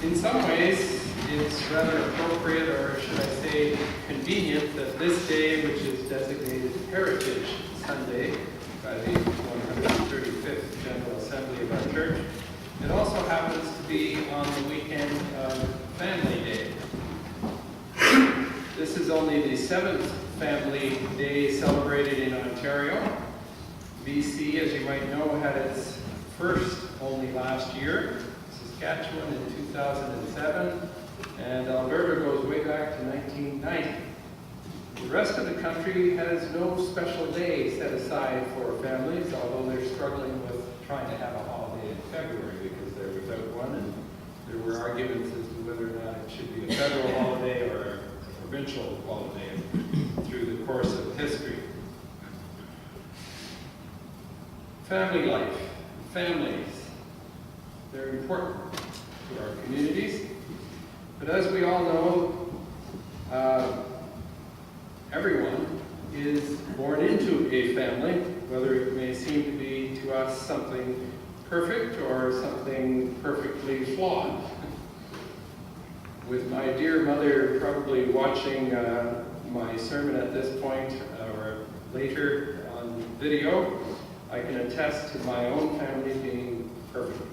In some ways, it's rather appropriate, or should I say convenient, that this day, which is designated Heritage Sunday by the 135th General Assembly of our church, it also happens to be on the weekend of Family Day. This is only the 7th Family Day celebrated in Ontario. BC, as you might know, had its first only last year. Saskatchewan in 2007, and Alberta goes way back to 1990. The rest of the country has no special day set aside for families, although they're struggling with trying to have a holiday in February because they're without one, and there were arguments as to whether or not it should be a federal holiday or a provincial holiday through the course of history. Family life, families. They're important to our communities. But as we all know, everyone is born into a family, whether it may seem to be to us something perfect or something perfectly flawed. With my dear mother probably watching my sermon at this point or later on video, I can attest to my own family being perfect.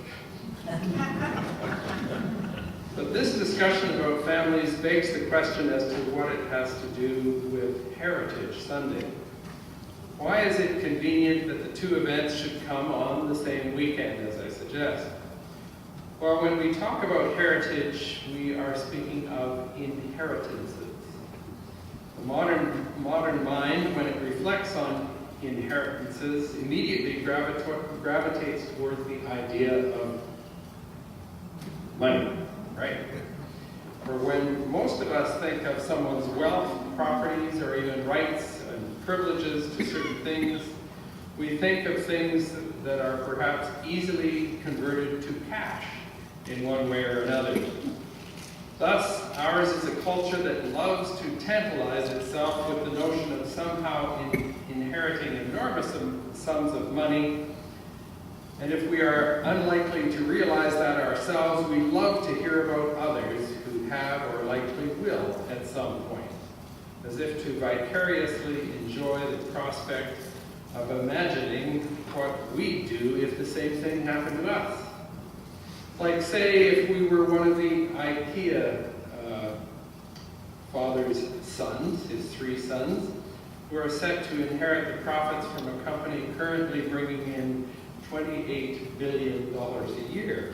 But this discussion about families begs the question as to what it has to do with Heritage Sunday. Why is it convenient that the two events should come on the same weekend, as I suggest? Well, when we talk about heritage, we are speaking of inheritances. The modern mind, when it reflects on inheritances, immediately gravitates towards the idea of money, right? Or when most of us think of someone's wealth, properties, or even rights and privileges to certain things, we think of things that are perhaps easily converted to cash in one way or another. Thus, ours is a culture that loves to tantalize itself with the notion of somehow inheriting enormous sums of money. And if we are unlikely to realize that ourselves, we love to hear about others who have or likely will at some point, as if to vicariously enjoy the prospect of imagining what we'd do if the same thing happened to us. Like, say, if we were one of the IKEA father's sons, his 3 sons, who are set to inherit the profits from a company currently bringing in $28 billion a year.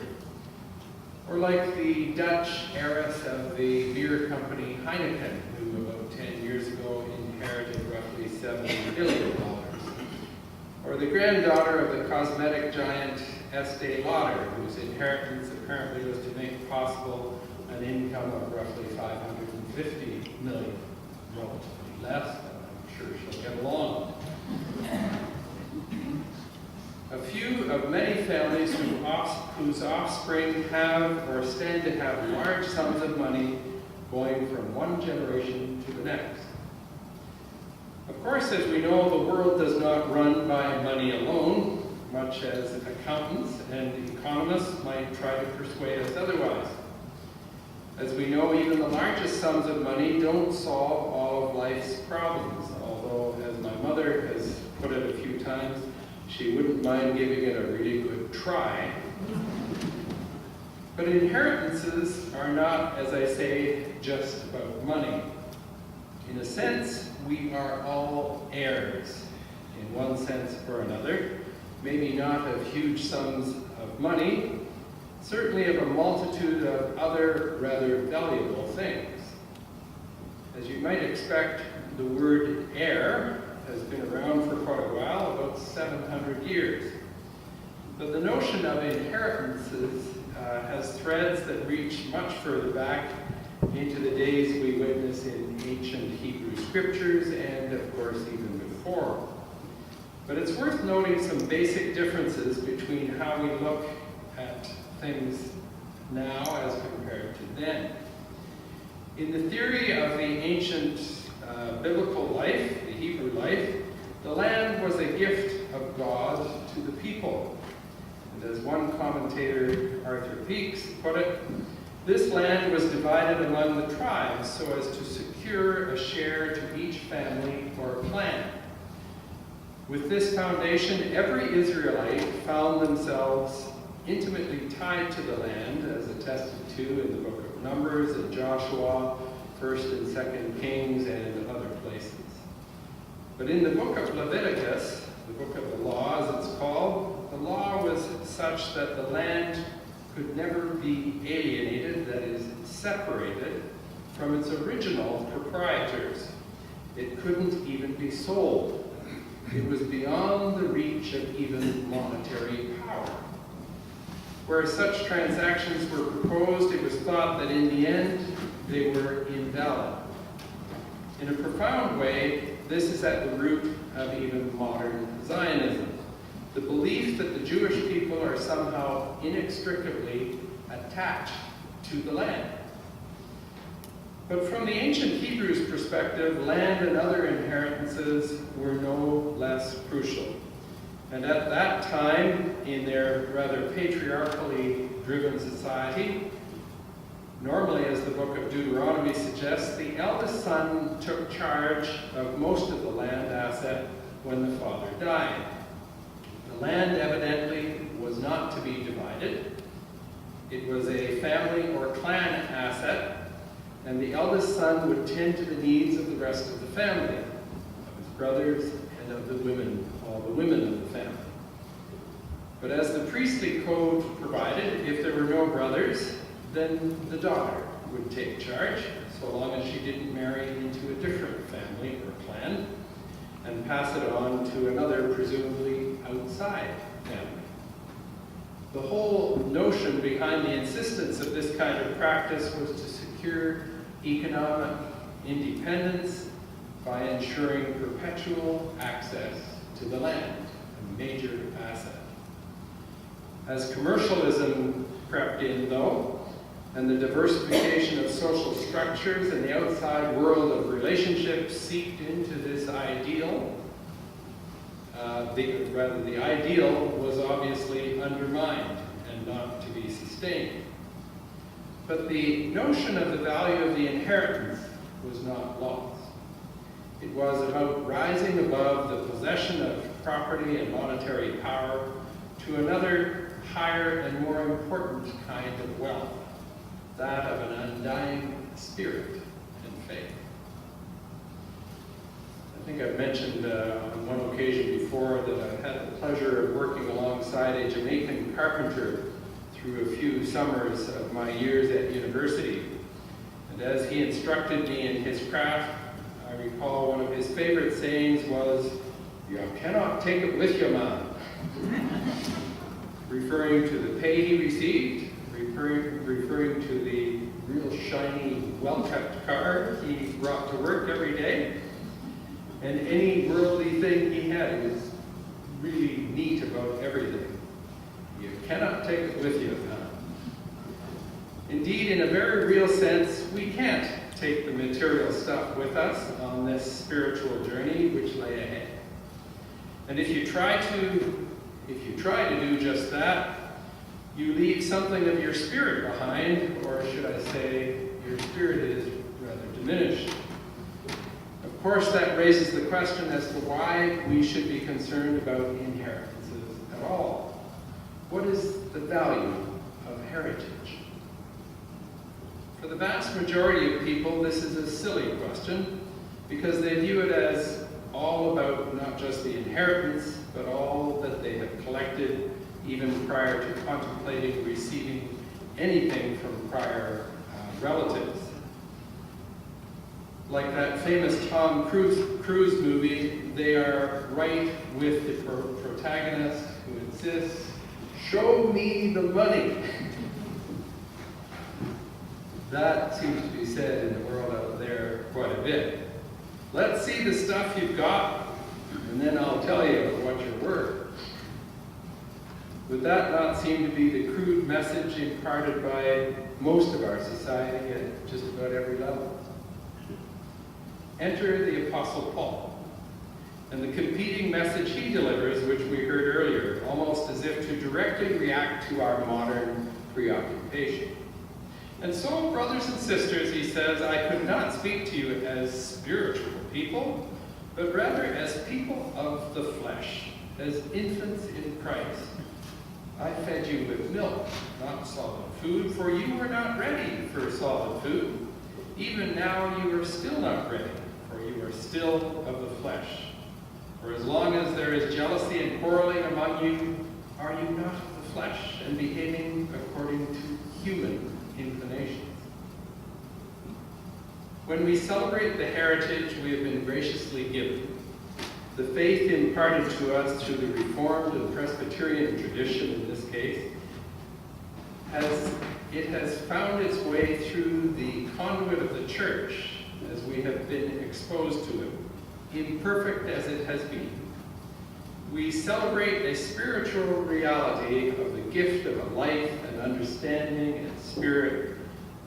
Or like the Dutch heiress of the beer company Heineken, who about 10 years ago inherited roughly $70 billion. Or the granddaughter of the cosmetic giant Estee Lauder, whose inheritance apparently was to make possible an income of roughly $550 million. Relatively less, but I'm sure she'll get along. A few of many families whose offspring have or stand to have large sums of money going from one generation to the next. Of course, as we know, the world does not run by money alone, much as accountants and economists might try to persuade us otherwise. As we know, even the largest sums of money don't solve all of life's problems, although, as my mother has put it a few times, she wouldn't mind giving it a really good try. But inheritances are not, as I say, just about money. In a sense, we are all heirs, in one sense or another, maybe not of huge sums of money, certainly of a multitude of other rather valuable things. As you might expect, the word heir has been around for quite a while, about 700 years. But the notion of inheritances has threads that reach much further back into the days we witness in ancient Hebrew scriptures and, of course, even before. But it's worth noting some basic differences between how we look at things now as compared to then. In the theory of the ancient biblical life, the Hebrew life, the land was a gift of God to the people. And as one commentator, Arthur Peaks, put it, This land was divided among the tribes so as to secure a share to each family or clan. With this foundation, every Israelite found themselves intimately tied to the land, as attested to in the book of Numbers and Joshua, 1st and 2nd Kings, and in other places. But in the book of Leviticus, the book of the law as it's called, the law was such that the land could never be alienated, that is, separated from its original proprietors. It couldn't even be sold. It was beyond the reach of even monetary power. Where such transactions were proposed, it was thought that in the end they were invalid. In a profound way, this is at the root of even modern Zionism. The belief that the Jewish people are somehow inextricably attached to the land. But from the ancient Hebrews' perspective, land and other inheritances were no less crucial. And at that time, in their rather patriarchally driven society, normally, as the book of Deuteronomy suggests, the eldest son took charge of most of the land asset when the father died. The land evidently was not to be divided. It was a family or clan asset, and the eldest son would tend to the needs of the rest of the family, of his brothers and of the women, all the women of the family. But as the priestly code provided, if there were no brothers, then the daughter would take charge, so long as she didn't marry into a different family or clan, and pass it on to another, presumably outside family. The whole notion behind the insistence of this kind of practice was to secure economic independence by ensuring perpetual access to the land, a major asset. As commercialism crept in, though, and the diversification of social structures and the outside world of relationships seeped into this ideal, the ideal was obviously undermined and not to be sustained. But the notion of the value of the inheritance was not lost. It was about rising above the possession of property and monetary power to another, higher and more important kind of wealth, that of an undying spirit and faith. I think I've mentioned on one occasion before that I've had the pleasure of working alongside a Jamaican carpenter through a few summers of my years at university. And as he instructed me in his craft, I recall one of his favorite sayings was, "You cannot take it with you, man." Referring to the pay he received, referring to the real shiny, well-kept car he brought to work every day, and any worldly thing he had. He was really neat about everything. You cannot take it with you. Indeed, in a very real sense, we can't take the material stuff with us on this spiritual journey which lay ahead. And if you try to do just that, you leave something of your spirit behind, or should I say, your spirit is rather diminished. Of course, that raises the question as to why we should be concerned about inheritances at all. What is the value of heritage? For the vast majority of people, this is a silly question, because they view it as all about not just the inheritance, but all that they have collected even prior to contemplating receiving anything from prior relatives. Like that famous Tom Cruise movie, they are right with the protagonist who insists, "Show me the money." That seems to be said in the world out there quite a bit. Let's see the stuff you've got, and then I'll tell you what you're worth. Would that not seem to be the crude message imparted by most of our society at just about every level? Enter the Apostle Paul, and the competing message he delivers, which we heard earlier, almost as if to directly react to our modern preoccupation. And so, brothers and sisters, he says, I could not speak to you as spiritual people, but rather as people of the flesh, as infants in Christ. I fed you with milk, not solid food, for you were not ready for solid food. Even now you are still not ready, for you are still of the flesh. For as long as there is jealousy and quarreling among you, are you not of the flesh and behaving according to human inclinations? When we celebrate the heritage we have been graciously given, the faith imparted to us through the Reformed and Presbyterian tradition in this case, has found its way through the conduit of the church as we have been exposed to it, imperfect as it has been. We celebrate a spiritual reality of the gift of a life and understanding and spirit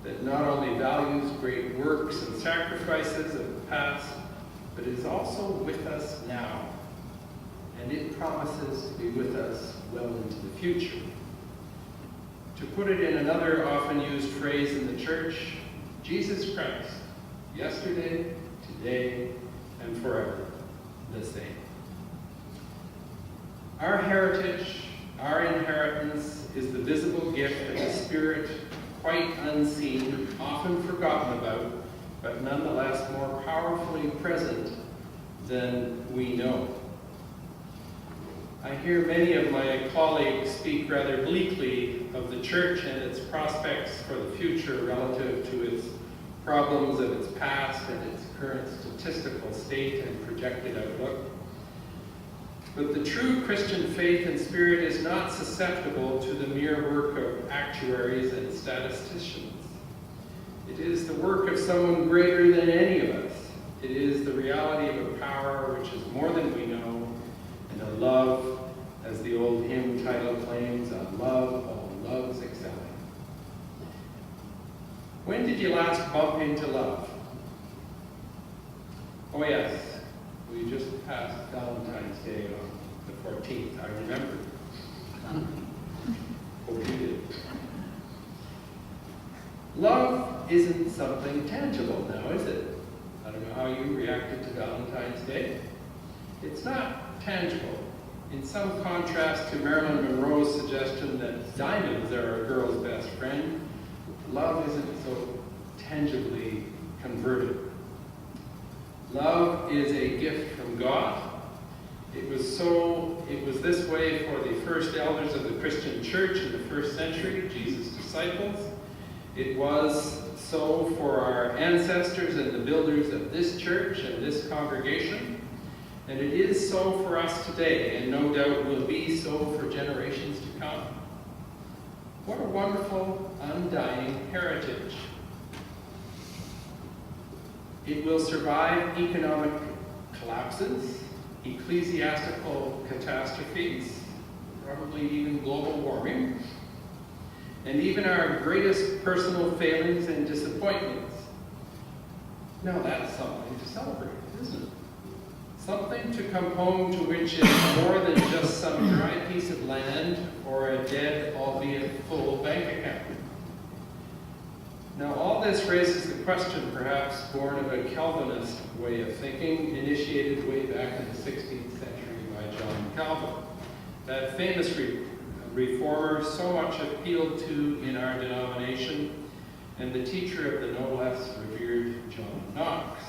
that not only values great works and sacrifices of the past, but is also with us now, and it promises to be with us well into the future. To put it in another often used phrase in the church, Jesus Christ, yesterday, today, and forever, the same. Our heritage, our inheritance, is the visible gift of the Spirit, quite unseen, often forgotten about, but nonetheless more powerfully present than we know. I hear many of my colleagues speak rather bleakly of the church and its prospects for the future relative to its problems of its past and its current statistical state and projected outlook. But the true Christian faith and spirit is not susceptible to the mere work of actuaries and statisticians. It is the work of someone greater than any of us. It is the reality of a power which is more than we know, and a love, as the old hymn title claims, a love all loves excelling. When did you last bump into love? Oh yes, we just passed Valentine's Day on the 14th, I remember. Hope you did. Love isn't something tangible now, is it? I don't know how you reacted to Valentine's Day. It's not tangible. In some contrast to Marilyn Monroe's suggestion that diamonds are a girl's best friend, love isn't so tangibly converted. Love is a gift from God. It was this way for the first elders of the Christian church in the first century, Jesus' disciples. It was so for our ancestors and the builders of this church and this congregation. And it is so for us today, and no doubt will be so for generations to come. What a wonderful, undying heritage. It will survive economic collapses, ecclesiastical catastrophes, probably even global warming, and even our greatest personal failings and disappointments. Now that's something to celebrate, isn't it? Something to come home to which is more than just some dry piece of land or a dead, albeit full, bank account. Now all this raises the question, perhaps born of a Calvinist way of thinking, initiated way back in the 16th century by John Calvin. That famous reformer so much appealed to in our denomination, and the teacher of the no less revered John Knox,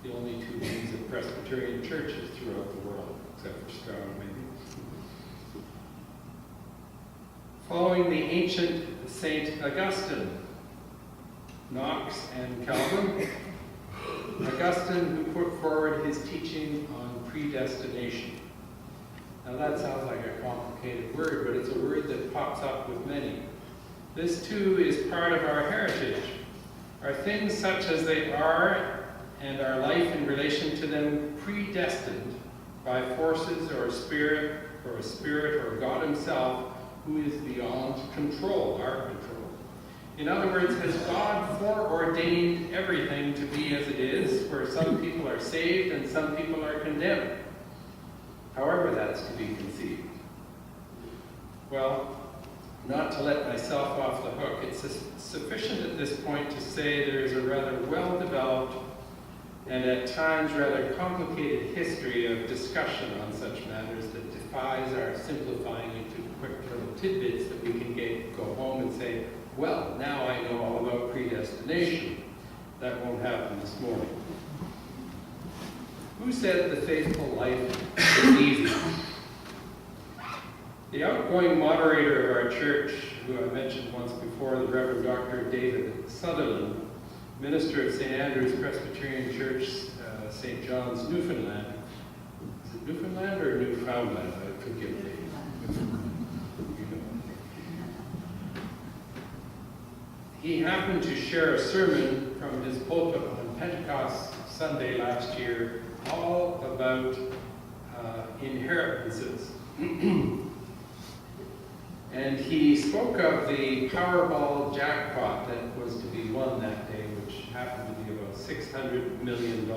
the only two names of Presbyterian churches throughout the world, except for Stroud, maybe. Following the ancient Saint Augustine, Knox and Calvin, Augustine who put forward his teaching on predestination. Now that sounds like a complicated word, but it's a word that pops up with many. This too is part of our heritage. Are things such as they are and our life in relation to them predestined by forces or a spirit or God himself who is beyond control, our control? In other words, has God foreordained everything to be as it is, where some people are saved and some people are condemned? However that's to be conceived. Well, not to let myself off the hook, it's sufficient at this point to say there is a rather well-developed and at times rather complicated history of discussion on such matters that defies our simplifying into quick little tidbits that we can go home and say, well, now I know all about predestination. That won't happen this morning. Who said the faithful life is easy? The outgoing moderator of our church, who I mentioned once before, the Reverend Dr. David Sutherland, minister of St. Andrew's Presbyterian Church, St. John's, Newfoundland. Is it Newfoundland or Newfoundland? I forgive me. He happened to share a sermon from his pulpit on Pentecost Sunday last year, all about inheritances. And he spoke of the Powerball jackpot that was to be won that day, which happened to be about $600 million.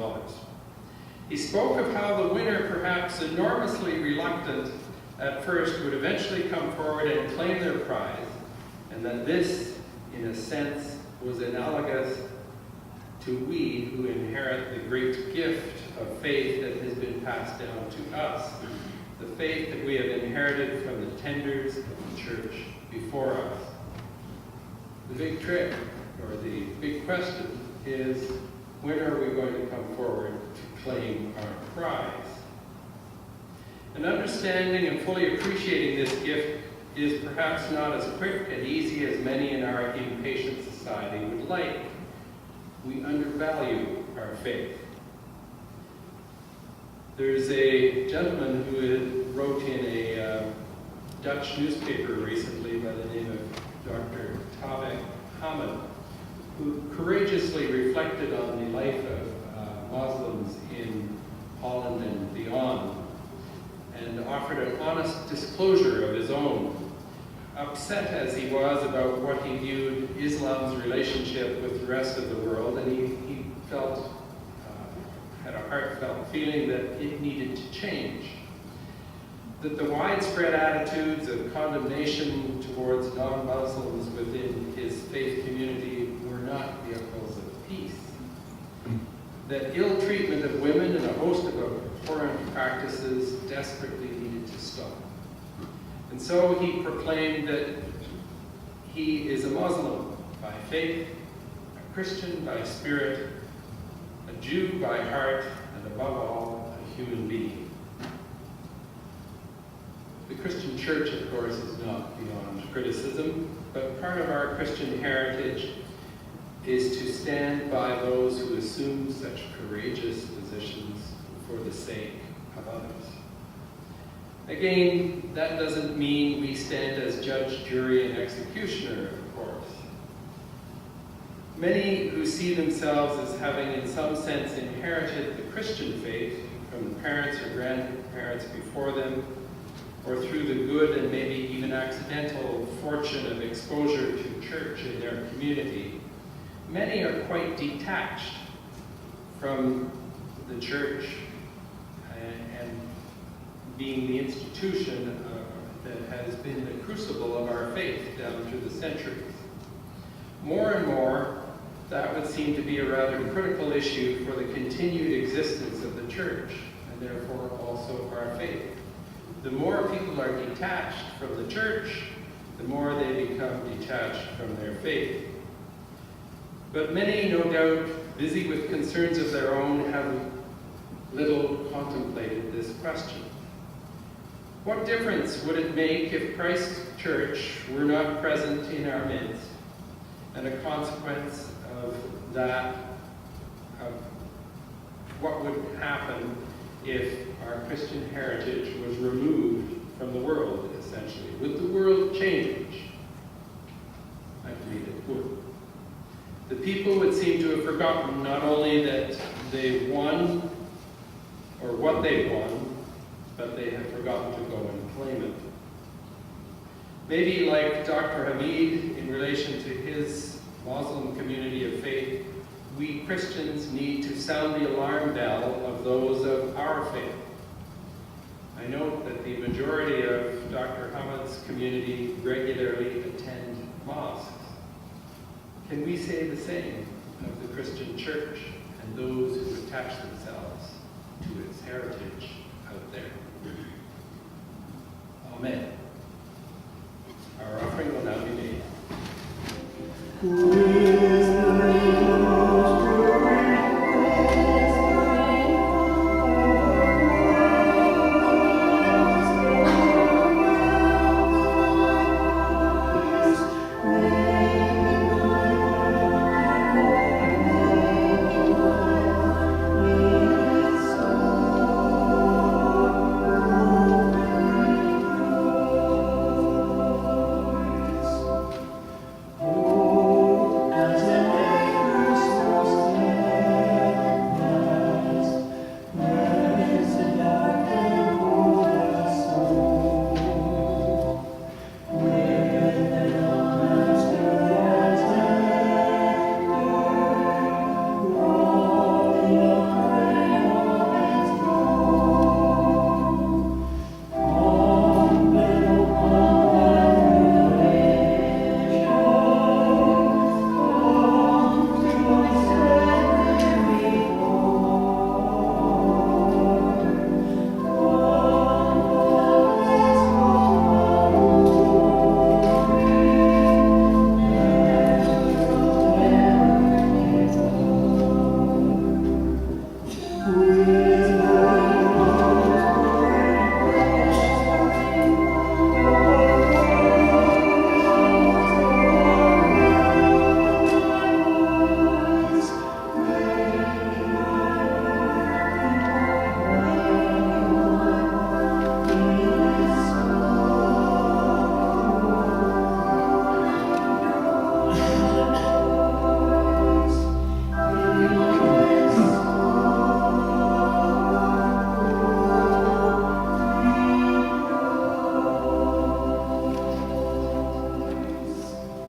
He spoke of how the winner, perhaps enormously reluctant at first, would eventually come forward and claim their prize, and that this, in a sense, was analogous to we who inherit the great gift of faith that has been passed down to us, the faith that we have inherited from the tenders of the church before us. The big trick, or the big question, is when are we going to come forward to claim our prize? And understanding and fully appreciating this gift is perhaps not as quick and easy as many in our impatient society would like. We undervalue our faith. There's a gentleman who wrote in a Dutch newspaper recently by the name of Dr. Tawek Hamid, who courageously reflected on the life of Muslims in Holland and beyond, and offered an honest disclosure of his own, upset as he was about what he viewed Islam's relationship with the rest of the world, and he felt, had a heartfelt feeling that it needed to change. That the widespread attitudes of condemnation towards non-Muslims within his faith community were not vehicles of peace. That ill treatment of women and a host of abhorrent practices desperately needed to stop. And so he proclaimed that he is a Muslim by faith, a Christian by spirit, a Jew by heart, and above all, a human being. The Christian church, of course, is not beyond criticism, but part of our Christian heritage is to stand by those who assume such courageous positions for the sake of others. Again, that doesn't mean we stand as judge, jury, and executioner, of course. Many who see themselves as having in some sense inherited the Christian faith from the parents or grandparents before them, or through the good and maybe even accidental fortune of exposure to church in their community, many are quite detached from the church and being the institution that has been the crucible of our faith down through the centuries. More and more, that would seem to be a rather critical issue for the continued existence of the church, and therefore also our faith. The more people are detached from the church, the more they become detached from their faith. But many, no doubt, busy with concerns of their own, have little contemplated this question. What difference would it make if Christ's church were not present in our midst? And a consequence of that, of what would happen if our Christian heritage was removed from the world, essentially? Would the world change? I believe it would. The people would seem to have forgotten not only that they won, or what they won, but they have forgotten to go and claim it. Maybe like Dr. Hamid in relation to his Muslim community of faith, we Christians need to sound the alarm bell of those of our faith. I note that the majority of Dr. Hamid's community regularly mosques. Can we say the same of the Christian church and those who attach themselves to its heritage out there? Amen. Our offering will now be made.